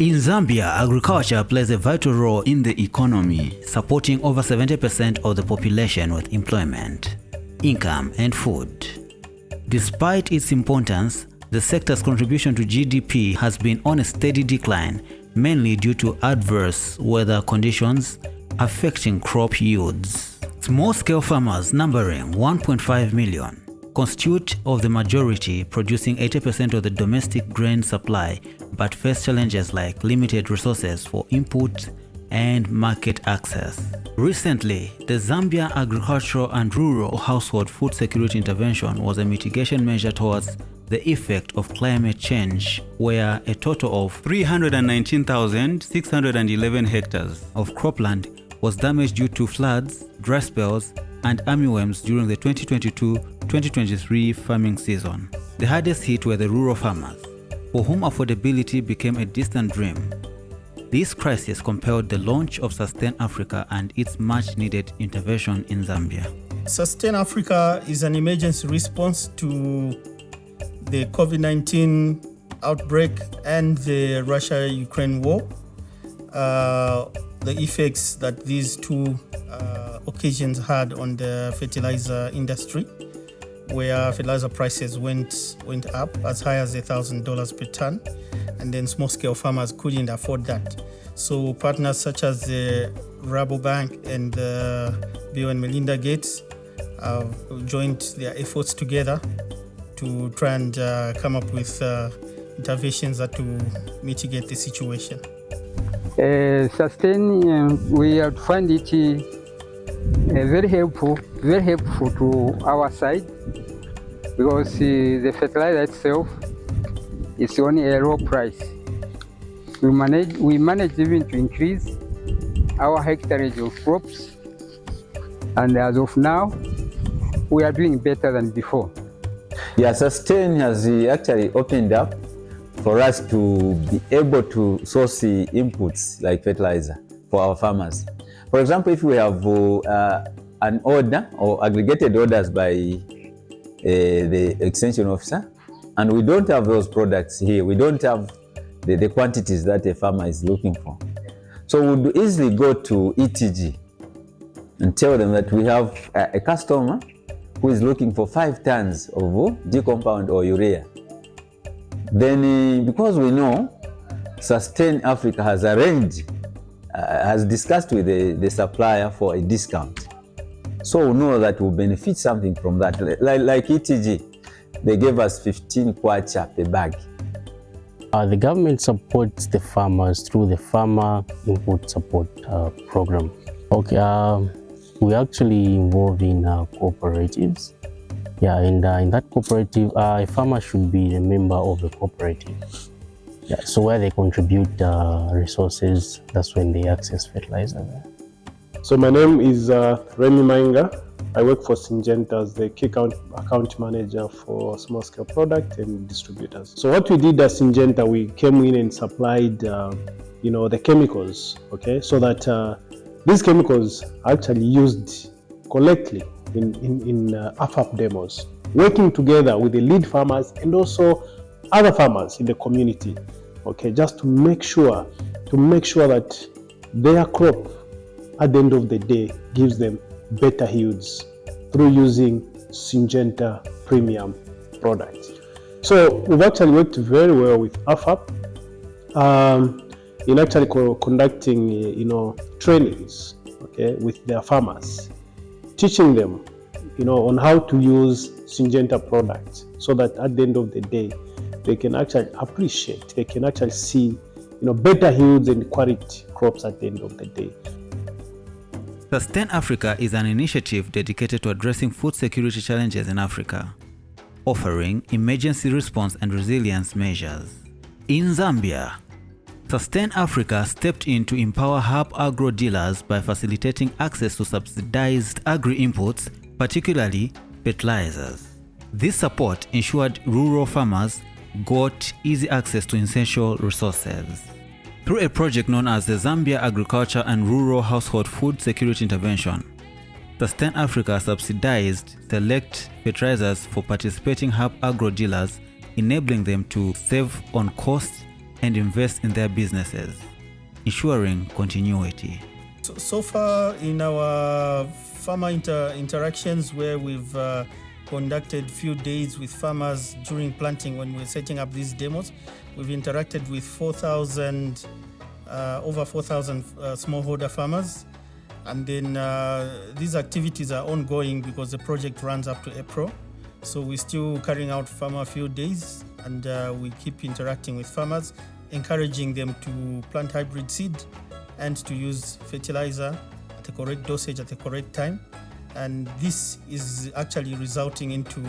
In Zambia, agriculture plays a vital role in the economy, supporting over 70% of the population with employment, income, and food. Despite its importance, the sector's contribution to GDP has been on a steady decline, mainly due to adverse weather conditions affecting crop yields. Small-scale farmers numbering 1.5 million constitute of the majority, producing 80% of the domestic grain supply, but face challenges like limited resources for input and market access. Recently, the Zambia Agricultural and Rural Household Food Security Intervention was a mitigation measure towards the effect of climate change, where a total of 319,611 hectares of cropland was damaged due to floods, dry spells, and armyworms during the 2022-2023 farming season. The hardest hit were the rural farmers, for whom affordability became a distant dream. This crisis compelled the launch of Sustain Africa and its much-needed intervention in Zambia. Sustain Africa is an emergency response to the COVID-19 outbreak and the Russia-Ukraine war. The effects that these two occasions had on the fertilizer industry, where fertilizer prices went up as high as $1,000 per ton, and then small-scale farmers couldn't afford that. So partners such as the Rabobank and Bill and Melinda Gates have joined their efforts together to try and come up with interventions that will mitigate the situation. Sustain, we have found it very helpful to our side, because the fertilizer itself is on a low price. We managed even to increase our hectareage of crops, and as of now, we are doing better than before. Yeah, Sustain has actually opened up for us to be able to source the inputs like fertilizer for our farmers. For example, if we have an order or aggregated orders by the extension officer, and we don't have those products here, we don't have the quantities that a farmer is looking for. So we would easily go to ETG and tell them that we have a customer who is looking for 5 tons of D-compound or urea. Then because we know Sustain Africa has arranged, has discussed with the supplier for a discount. So we know that we'll benefit something from that. Like ETG, they gave us 15 kwacha per bag. The government supports the farmers through the Farmer Input Support Program. Okay, we actually involved in cooperatives. Yeah, and in that cooperative, a farmer should be a member of the cooperative. Yeah, so where they contribute resources, that's when they access fertilizer. So my name is Remy Mainga. I work for Syngenta as the key account manager for small-scale product and distributors. So what we did at Syngenta, we came in and supplied, the chemicals, okay, so that these chemicals are actually used correctly in AFAP demos, working together with the lead farmers and also other farmers in the community, okay, just to make sure that their crop at the end of the day gives them better yields through using Syngenta premium products. So we've actually worked very well with AFAP in actually conducting trainings, okay, with their farmers, teaching them on how to use Syngenta products, so that at the end of the day they can actually appreciate, they can actually see better yields and quality crops at the end of the day. Sustain Africa is an initiative dedicated to addressing food security challenges in Africa, offering emergency response and resilience measures. In Zambia, Sustain Africa stepped in to empower hub agro dealers by facilitating access to subsidized agri-inputs, particularly fertilizers. This support ensured rural farmers got easy access to essential resources. Through a project known as the Zambia Agriculture and Rural Household Food Security Intervention, Sustain Africa subsidized select fertilizers for participating hub agro dealers, enabling them to save on costs and invest in their businesses, ensuring continuity. So far in our farmer interactions, where we've conducted few days with farmers during planting when we're setting up these demos, we've interacted with over 4,000 smallholder farmers. And then these activities are ongoing because the project runs up to April. So we're still carrying out farmer field days, and we keep interacting with farmers, encouraging them to plant hybrid seed and to use fertilizer at the correct dosage at the correct time. And this is actually resulting into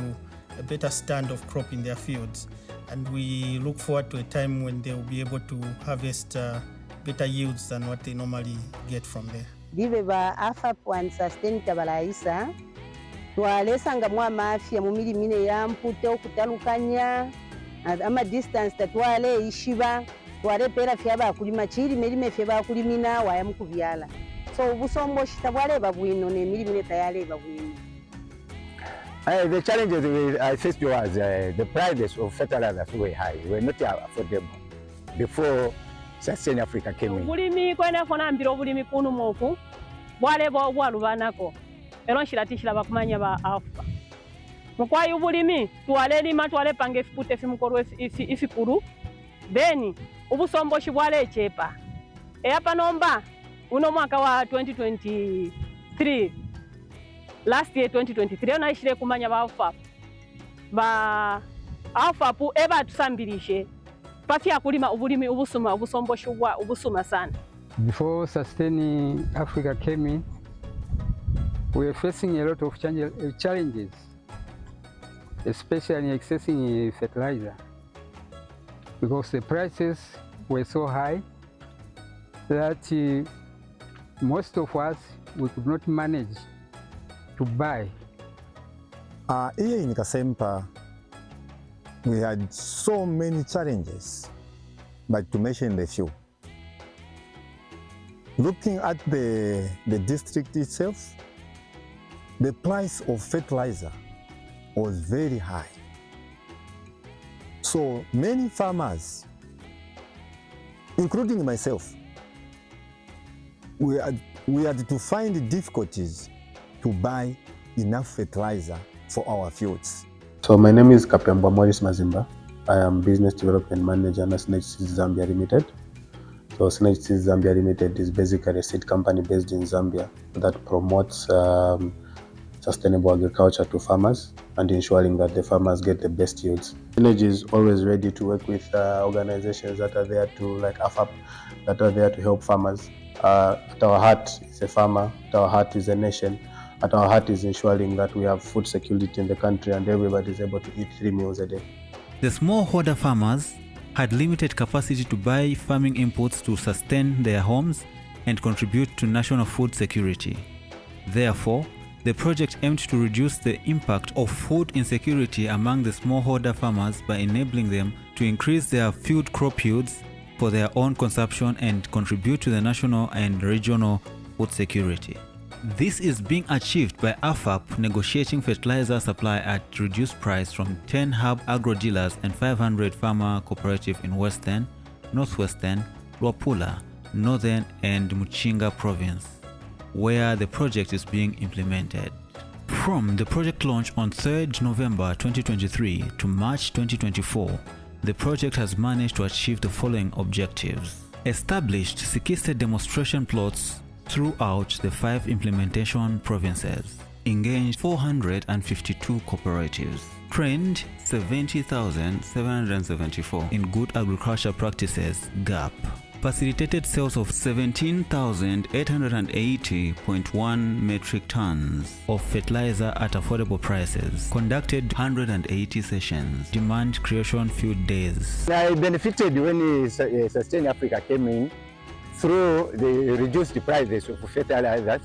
a better stand of crop in their fields. And we look forward to a time when they will be able to harvest better yields than what they normally get from there. Dive ba AFAP and sustain tabalaisa twalesanga mwa mafia mu milimine ya mpute okutalukanya ama distance tatwale ishiba twale pera fyaba kulima chiri melime fyaba kulimina waya mukubyala so ubusombo shitabwale babwino ne milimine tayale babwino. The challenges I faced was the prices of fertilizers were high, were not affordable before Sustain Africa came in. Bulimi kwenda fona mbiro bulimi kunu moku bwale bwalubanako ero shiratishira bakumanya ba AFAP mukwayi bulimi twale lima twale pange fipute fimukoro ifikuru then ubusomboshi bwale chepa hapa nomba uno mwaka wa 2023 last year 2023 naishire kumanya ba AFAP eba tusambirishe pafia kulima ubulimi ubusuma ubusomboshi ubusuma sana. Before Sustain Africa came in, we were facing a lot of challenges, especially accessing fertilizer, because the prices were so high that most of us, we could not manage to buy. Here in Kasempa, we had so many challenges, but to mention a few. Looking at the district itself, the price of fertilizer was very high. So many farmers, including myself, we had to find difficulties to buy enough fertilizer for our fields. So my name is Kapemba Morris Mazimba. I am Business Development Manager at Synergy Seeds Zambia Limited. So Synergy Seeds Zambia Limited is basically a seed company based in Zambia that promotes sustainable agriculture to farmers and ensuring that the farmers get the best yields. Synergy is always ready to work with organizations that are there to, like AFAP, that are there to help farmers. At our heart is a farmer, at our heart is a nation. At our heart is ensuring that we have food security in the country and everybody is able to eat 3 meals a day. The smallholder farmers had limited capacity to buy farming inputs to sustain their homes and contribute to national food security. Therefore, the project aimed to reduce the impact of food insecurity among the smallholder farmers by enabling them to increase their field crop yields for their own consumption and contribute to the national and regional food security. This is being achieved by AFAP negotiating fertilizer supply at reduced price from 10 hub agro dealers and 500 farmer cooperative in Western, Northwestern, Luapula, Northern and Muchinga province, where the project is being implemented. From the project launch on 3rd November 2023 to March 2024, the project has managed to achieve the following objectives. Established 60 demonstration plots throughout the 5 implementation provinces, engaged 452 cooperatives, trained 70,774 in good agriculture practices (GAP), facilitated sales of 17,880.1 metric tons of fertilizer at affordable prices, conducted 180 sessions, demand creation field days. I benefited when Sustain Africa came in through the reduced prices of fertilizers.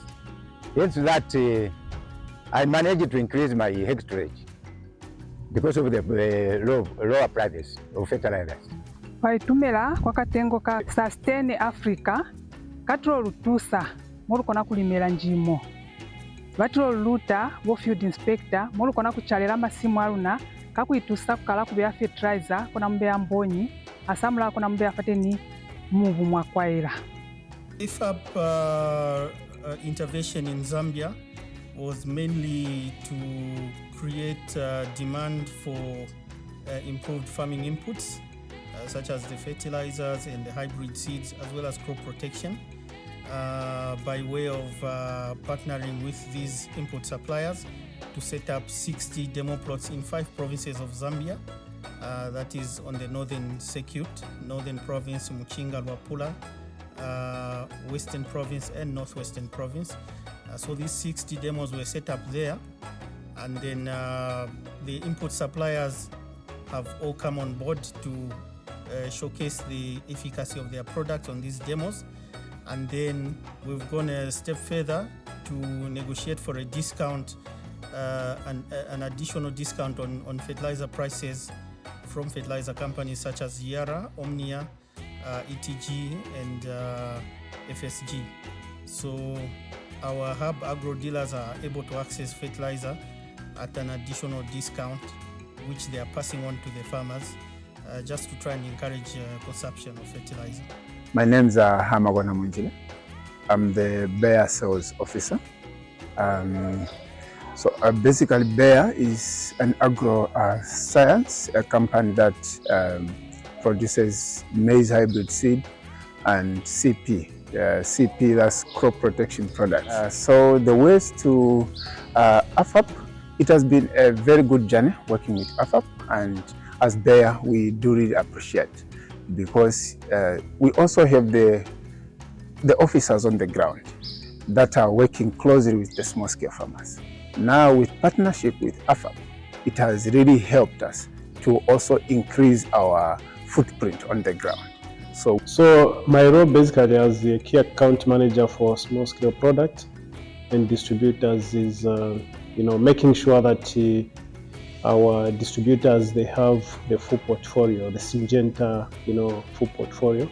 Into that, I managed to increase my hectarage because of the lower prices of fertilizers. Waitumela kwa katengo ka Sustain Africa katro lutusa molukona kulimela njimo batro luta bo field inspector molukona kuchalera masimu aluna kakuitusa kukala kubya fertilizer kona mbeya mbonyi asamula kuna mbe afateni muvu mwakwaira. AFAP intervention in Zambia was mainly to create demand for improved farming inputs, such as the fertilizers and the hybrid seeds, as well as crop protection, by way of partnering with these input suppliers to set up 60 demo plots in 5 provinces of Zambia. That is on the northern circuit, northern province, Muchinga, Luapula, western province and northwestern province. So these 60 demos were set up there, and then the input suppliers have all come on board to showcase the efficacy of their products on these demos. And then we've gone a step further to negotiate for a discount, an additional discount on fertilizer prices from fertilizer companies such as Yara, Omnia, ETG and FSG. So our hub agro dealers are able to access fertilizer at an additional discount, which they are passing on to the farmers, just to try and encourage consumption of fertilizer. My name is Hamagwana Munjile. I'm the Bayer Sales Officer. Basically Bayer is an agro science, a company that produces maize hybrid seed and CP. CP, that's crop protection products. So the ways to AFAP, it has been a very good journey working with AFAP, and as Bayer we do really appreciate, because we also have the officers on the ground that are working closely with the small scale farmers. Now with partnership with AFAP, it has really helped us to also increase our footprint on the ground. So my role basically as the key account manager for small scale product and distributors is making sure that our distributors, they have the full portfolio, the Syngenta full portfolio.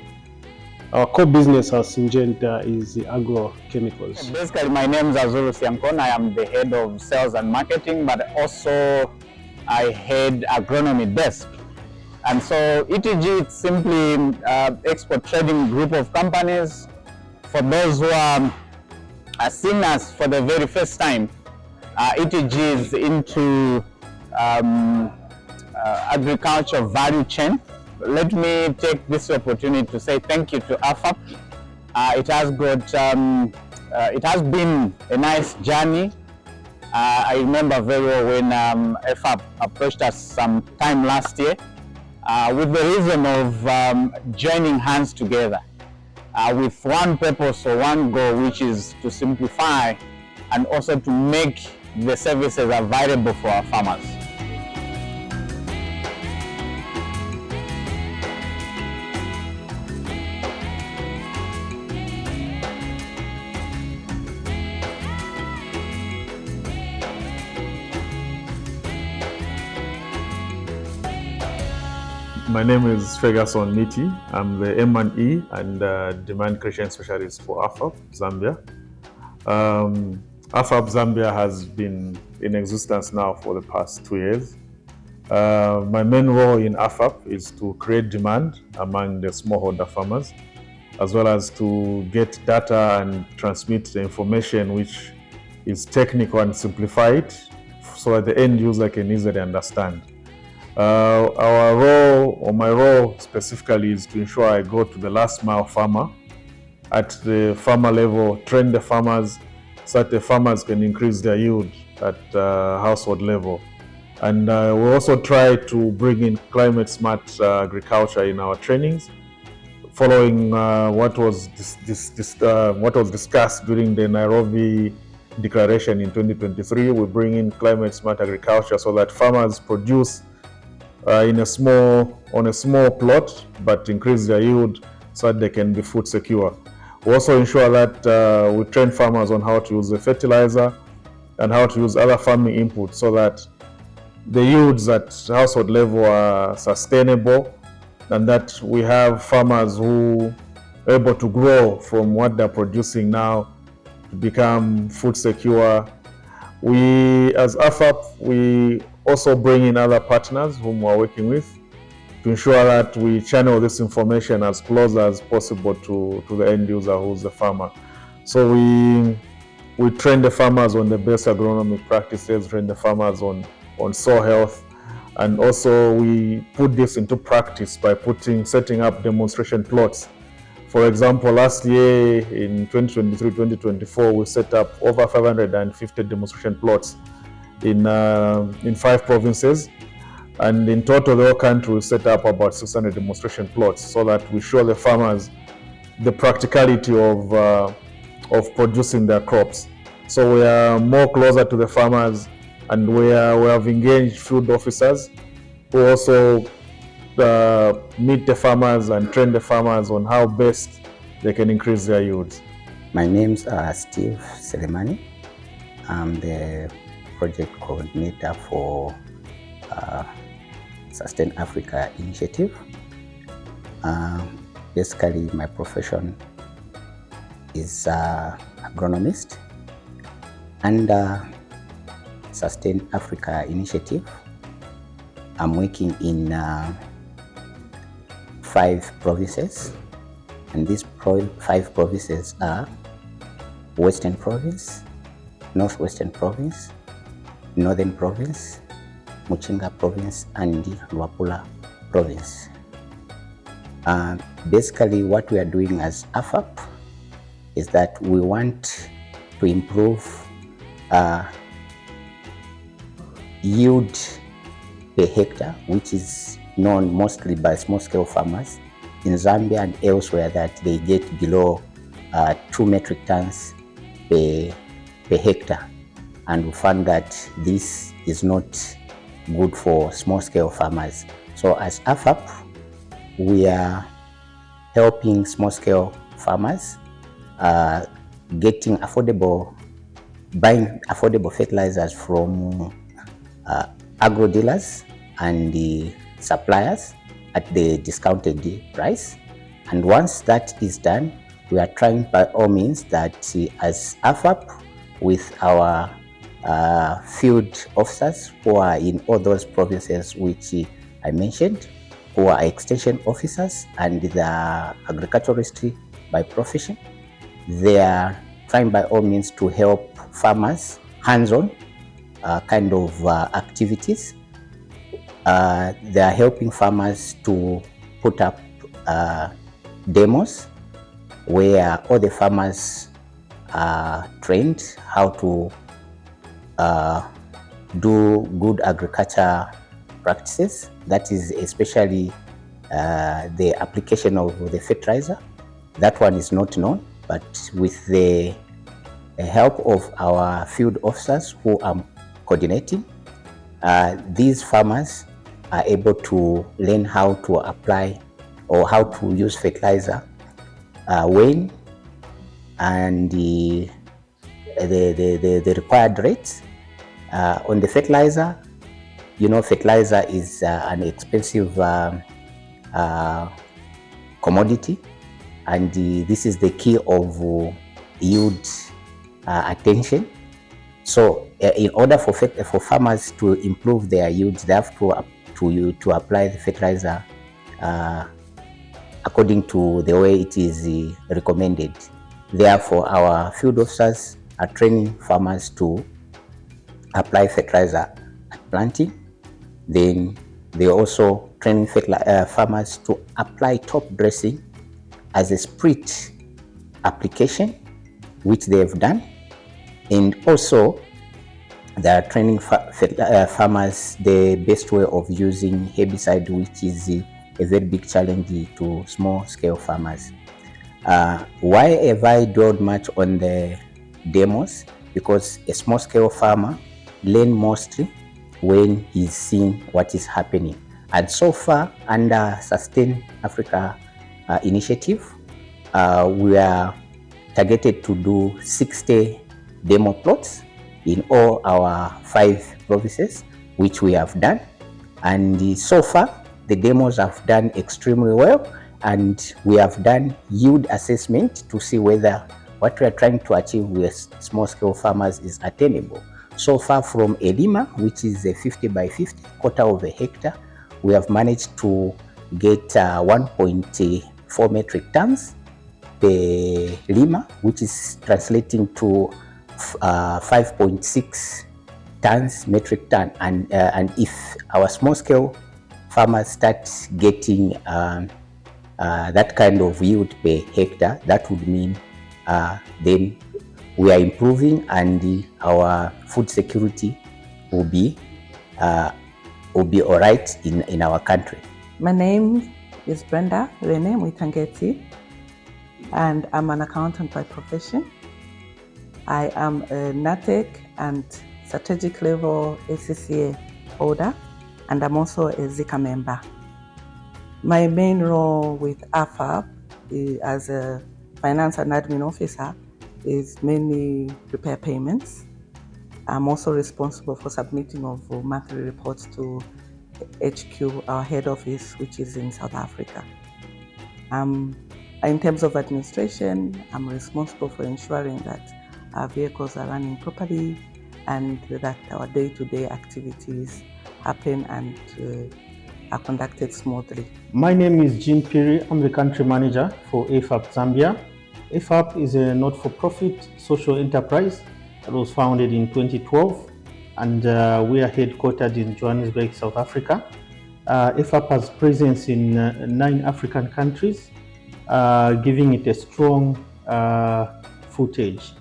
Our core business as Syngenta is the agrochemicals. Basically my name is Azulu Siankon. I am the head of sales and marketing, but also I head agronomy desk. And so ETG is simply export trading group of companies. For those who are seeing us for the very first time, ETG is into agriculture value chain. Let me take this opportunity to say thank you to AFAP. It has been a nice journey. I remember very well when AFAP approached us some time last year, with the reason of joining hands together with one purpose or one goal, which is to simplify and also to make the services available for our farmers. My name is Ferguson Niti. I'm the M&E and Demand Creation Specialist for AFAP Zambia. AFAP Zambia has been in existence now for the past 2 years. My main role in AFAP is to create demand among the smallholder farmers, as well as to get data and transmit the information which is technical and simplified so that the end user can easily understand. Our role, or my role specifically, is to ensure I go to the last mile farmer at the farmer level, train the farmers so that the farmers can increase their yield at household level. And we also try to bring in climate smart agriculture in our trainings, following what was discussed during the Nairobi Declaration in 2023. We bring in climate smart agriculture so that farmers produce on a small plot, but increase their yield so that they can be food secure. We also ensure that we train farmers on how to use the fertilizer and how to use other farming inputs so that the yields at household level are sustainable, and that we have farmers who are able to grow from what they're producing now to become food secure. We, as AFAP, we also bring in other partners whom we're working with to to ensure that we channel this information as close as possible to the end user, who's the farmer. So we train the farmers on the best agronomic practices, train the farmers on soil health, and also we put this into practice by setting up demonstration plots. For example, last year in 2023-2024, we set up over 550 demonstration plots in 5 provinces. And in total, the whole country will set up about 600 demonstration plots so that we show the farmers the practicality of producing their crops. So we are more closer to the farmers, and we have engaged field officers who also meet the farmers and train the farmers on how best they can increase their yields. My name's Steve Selemani. I'm the project coordinator for Sustain Africa initiative. Basically, my profession is agronomist. Under Sustain Africa initiative, I'm working in 5 provinces, and these 5 provinces are Western Province, Northwestern Province, Northern Province, Muchinga Province, and Luapula Province. Basically, what we are doing as AFAP is that we want to improve yield per hectare, which is known mostly by small-scale farmers in Zambia and elsewhere, that they get below 2 metric tons per hectare. And we found that this is not good for small-scale farmers. So as AFAP, we are helping small-scale farmers buying affordable fertilizers from agro dealers and the suppliers at the discounted price. And once that is done, we are trying by all means that as AFAP, with our field officers who are in all those provinces which I mentioned, who are extension officers and the agriculturalists by profession, they are trying by all means to help farmers hands-on kind of activities. They are helping farmers to put up demos where all the farmers are trained how to do good agriculture practices. That is especially the application of the fertilizer. That one is not known, but with the help of our field officers who are coordinating, these farmers are able to learn how to apply or how to use fertilizer, when and the required rates. On the fertilizer, you know, fertilizer is an expensive commodity, and this is the key of yield attention. So in order for farmers to improve their yields, they have to apply the fertilizer according to the way it is recommended. Therefore, our field officers are training farmers to apply fertilizer at planting. Then they also training farmers to apply top dressing as a split application, which they have done. And also they are training farmers the best way of using herbicide, which is a very big challenge to small-scale farmers. Why have I dwelled much on the demos? Because a small-scale farmer learns mostly when he's seeing what is happening. And so far, under Sustain Africa initiative, we are targeted to do 60 demo plots in all our 5 provinces, which we have done. And so far, the demos have done extremely well, and we have done yield assessment to see whether what we are trying to achieve with small-scale farmers is attainable. So far from Elima, which is a 50 by 50, quarter of a hectare, we have managed to get 1.4 metric tons per lima, which is translating to 5.6 tons metric ton. And if our small scale farmers start getting that kind of yield per hectare, that would mean then we are improving and our food security will be all right in our country. My name is Brenda Rene Mwitangeti, and I'm an accountant by profession. I am a NATEC and strategic level ACCA holder, and I'm also a Zika member. My main role with AFAP as a finance and admin officer is mainly prepare payments. I'm also responsible for submitting of monthly reports to HQ, our head office, which is in South Africa. In terms of administration, I'm responsible for ensuring that our vehicles are running properly and that our day-to-day activities happen and are conducted smoothly. My name is Jean Piri. I'm the country manager for AFAP Zambia. AFAP is a not-for-profit social enterprise that was founded in 2012, and we are headquartered in Johannesburg, South Africa. AFAP has presence in 9 African countries, giving it a strong footage.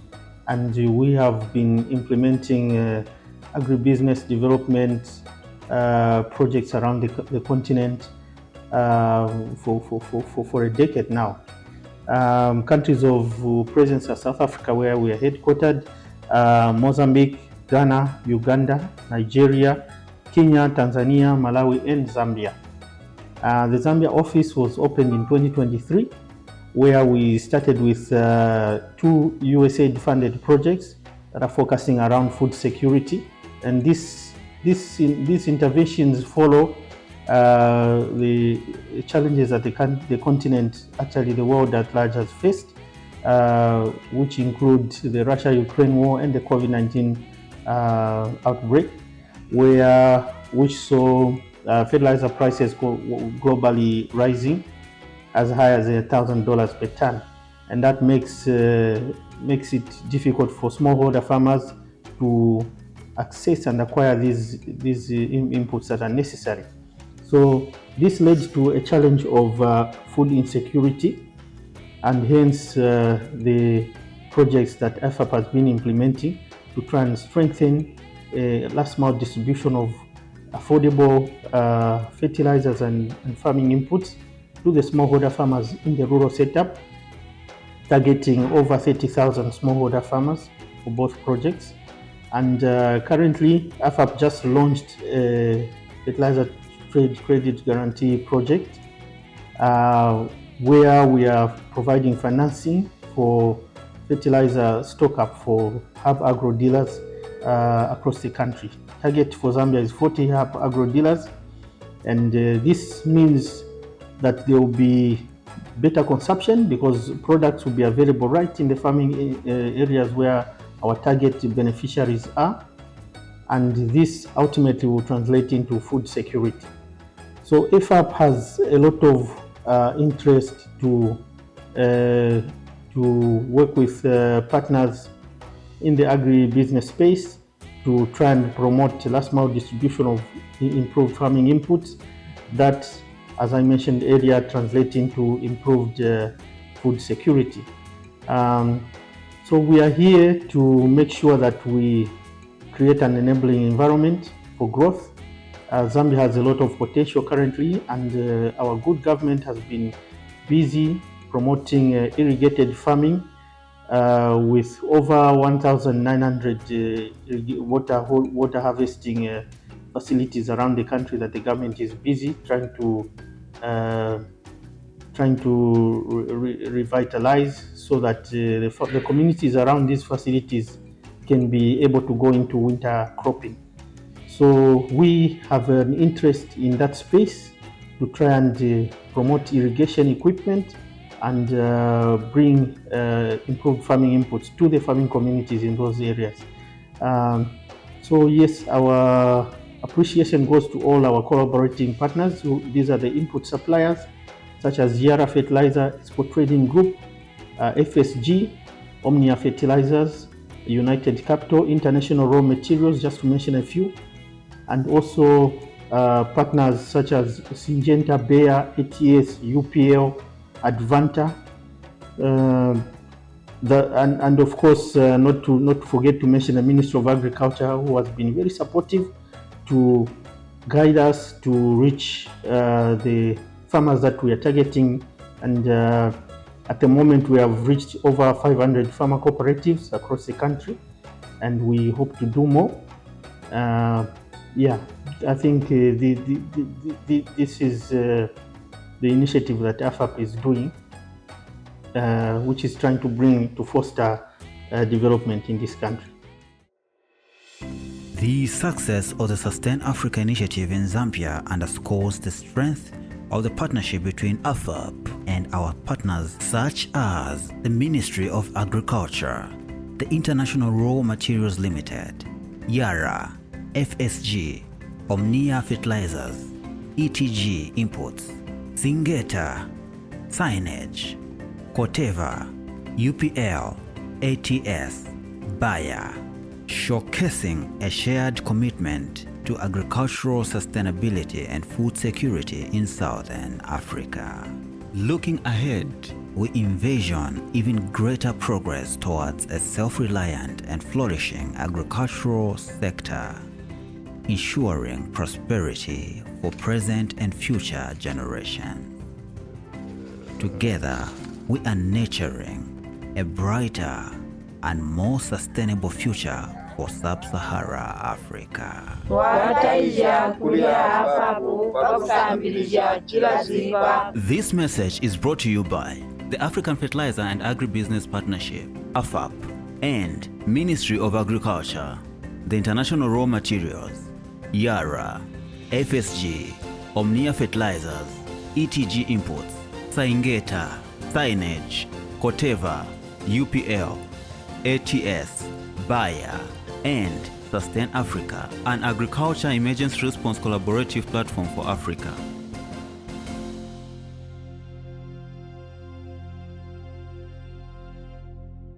And we have been implementing agribusiness development projects around the continent for a decade now. Countries of presence are South Africa, where we are headquartered, Mozambique, Ghana, Uganda, Nigeria, Kenya, Tanzania, Malawi, and Zambia. The Zambia office was opened in 2023, where we started with 2 USAID-funded projects that are focusing around food security. And these interventions follow the challenges that the continent, actually the world at large, has faced, which include the Russia-Ukraine war and the COVID-19 outbreak, which saw fertilizer prices globally rising as high as $1,000 per ton, and that makes it difficult for smallholder farmers to access and acquire these inputs that are necessary. So this led to a challenge of food insecurity, and hence the projects that AFAP has been implementing to try and strengthen last mile distribution of affordable fertilizers and farming inputs to the smallholder farmers in the rural setup, targeting over 30,000 smallholder farmers for both projects. And currently, AFAP just launched a fertilizer trade credit guarantee project where we are providing financing for fertilizer stock-up for hub agro dealers across the country. Target for Zambia is 40 hub agro dealers, and this means that there will be better consumption because products will be available right in the farming areas where our target beneficiaries are, and this ultimately will translate into food security. So AFAP has a lot of interest to work with partners in the agribusiness space to try and promote last mile distribution of improved farming inputs that, as I mentioned earlier, translate into improved food security. So we are here to make sure that we create an enabling environment for growth. Zambia has a lot of potential currently, and our good government has been busy promoting irrigated farming with over 1,900 water harvesting facilities around the country that the government is busy trying to revitalize, so that the communities around these facilities can be able to go into winter cropping. So we have an interest in that space to try and promote irrigation equipment and bring improved farming inputs to the farming communities in those areas. So yes, our appreciation goes to all our collaborating partners. These are the input suppliers, such as Yara Fertilizer Export Trading Group, FSG, Omnia Fertilizers, United Capital, International Raw Materials, just to mention a few, and also partners such as Syngenta, Bayer, ATS, UPL, Advanta, and of course, not to forget to mention the Ministry of Agriculture, who has been very supportive to guide us to reach the farmers that we are targeting. And at the moment, we have reached over 500 farmer cooperatives across the country, and we hope to do more. Yeah, I think this is the initiative that AFAP is doing, which is trying to foster development in this country. The success of the Sustain Africa initiative in Zambia underscores the strength of the partnership between AFAP and our partners such as the Ministry of Agriculture, the International Raw Materials Limited, Yara, FSG, Omnia Fertilizers, ETG Imports, Syngenta, Signage, Corteva, UPL, ATS, Bayer, showcasing a shared commitment to agricultural sustainability and food security in Southern Africa. Looking ahead, we envision even greater progress towards a self-reliant and flourishing agricultural sector, ensuring prosperity for present and future generations. Together, we are nurturing a brighter and more sustainable future for Sub-Sahara Africa. This message is brought to you by the African Fertilizer and Agribusiness Partnership, AFAP, and Ministry of Agriculture, the International Raw Materials, Yara, FSG, Omnia Fertilizers, ETG Imports, Syngenta, Signage, Corteva, UPL, ATS, Bayer, and Sustain Africa, an agriculture emergency response collaborative platform for Africa.